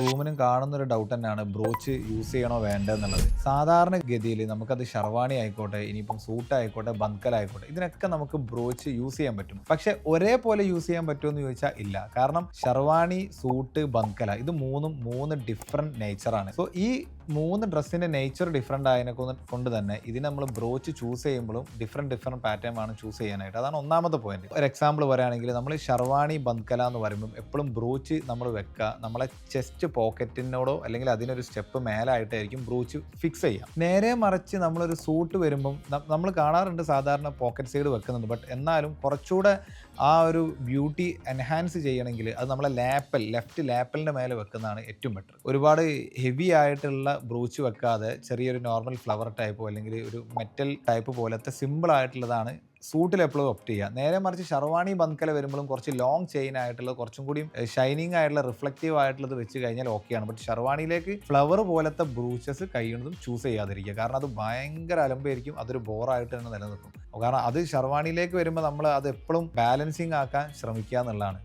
ഗ്രൂമിനും കാണുന്ന ഒരു ഡൗട്ട് തന്നെയാണ് ബ്രോച്ച് യൂസ് ചെയ്യണോ വേണ്ടത് എന്നുള്ളത്. സാധാരണഗതിയിൽ നമുക്കത് ഷർവാണി ആയിക്കോട്ടെ, ഇനിയിപ്പം സൂട്ട് ആയിക്കോട്ടെ, ബന്കൽ ആയിക്കോട്ടെ, ഇതിനൊക്കെ നമുക്ക് ബ്രോച്ച് യൂസ് ചെയ്യാൻ പറ്റും. പക്ഷെ ഒരേപോലെ യൂസ് ചെയ്യാൻ പറ്റുമോ എന്ന് ചോദിച്ചാൽ ഇല്ല. കാരണം ഷർവാണി, സൂട്ട്, ബന്കല ഇത് മൂന്ന് ഡിഫറെന്റ് നേച്ചറാണ്. സോ ഈ മൂന്ന് ഡ്രസ്സിന്റെ നേച്ചർ ഡിഫറെന്റ് ആയതിനെ കൊണ്ട് തന്നെ ഇതിന് നമ്മൾ ബ്രോച്ച് ചൂസ് ചെയ്യുമ്പോഴും ഡിഫറെന്റ് പാറ്റേൺ ആണ് ചൂസ് ചെയ്യാനായിട്ട്. അതാണ് ഒന്നാമത്തെ പോയിന്റ്. ഒരു എക്സാമ്പിൾ പറയുകയാണെങ്കിൽ നമ്മൾ ഷർവാണി, ബന്കല എന്ന് പറയുമ്പോൾ എപ്പോഴും ബ്രോച്ച് നമ്മൾ വെക്കുക നമ്മളെ ചെസ്റ്റ് പോക്കറ്റിനോടോ അല്ലെങ്കിൽ അതിനൊരു സ്റ്റെപ്പ് മേലായിട്ടായിരിക്കും ബ്രോച്ച് ഫിക്സ് ചെയ്യുക. നേരെ മറിച്ച് നമ്മളൊരു സൂട്ട് വരുമ്പം നമ്മൾ കാണാറുണ്ട് സാധാരണ പോക്കറ്റ് സൈഡ് വെക്കുന്നുണ്ട്. ബട്ട് എന്നാലും കുറച്ചുകൂടെ ആ ഒരു ബ്യൂട്ടി എൻഹാൻസ് ചെയ്യണമെങ്കിൽ അത് നമ്മളെ ലെഫ്റ്റ് ലാപ്പലിൻ്റെ മേലെ വെക്കുന്നതാണ് ഏറ്റവും ബെറ്റർ. ഒരുപാട് ഹെവി ആയിട്ടുള്ള ബ്രൂച്ച് വെക്കാതെ ചെറിയൊരു നോർമൽ ഫ്ലവർ ടൈപ്പോ അല്ലെങ്കിൽ ഒരു മെറ്റൽ ടൈപ്പ് പോലത്തെ സിമ്പിൾ ആയിട്ടുള്ളതാണ് സൂട്ടിൽ എപ്പോഴും ഓപ്റ്റ് ചെയ്യുക. നേരെ മറിച്ച് ഷർവാണി, ബന്കല വരുമ്പോഴും കുറച്ച് ലോങ് ചെയിൻ ആയിട്ടുള്ള കുറച്ചും കൂടി ഷൈനിങ് ആയിട്ടുള്ള റിഫ്ലക്റ്റീവ് ആയിട്ടുള്ളത് വെച്ച് കഴിഞ്ഞാൽ ഓക്കെയാണ്. ബട്ട് ഷർവാണിയിലേക്ക് ഫ്ലവർ പോലത്തെ ബ്രൂച്ചസ് കഴിയുന്നതും ചൂസ് ചെയ്യാതിരിക്കുക. കാരണം അത് ഭയങ്കര അലമ്പായിരിക്കും, അതൊരു ബോറായിട്ട് തന്നെ നിലനിൽക്കും. കാരണം അത് ഷർവാണിയിലേക്ക് വരുമ്പോൾ നമ്മൾ അത് എപ്പോഴും ബാലൻസിങ് ആക്കാൻ ശ്രമിക്കുക എന്നുള്ളതാണ്.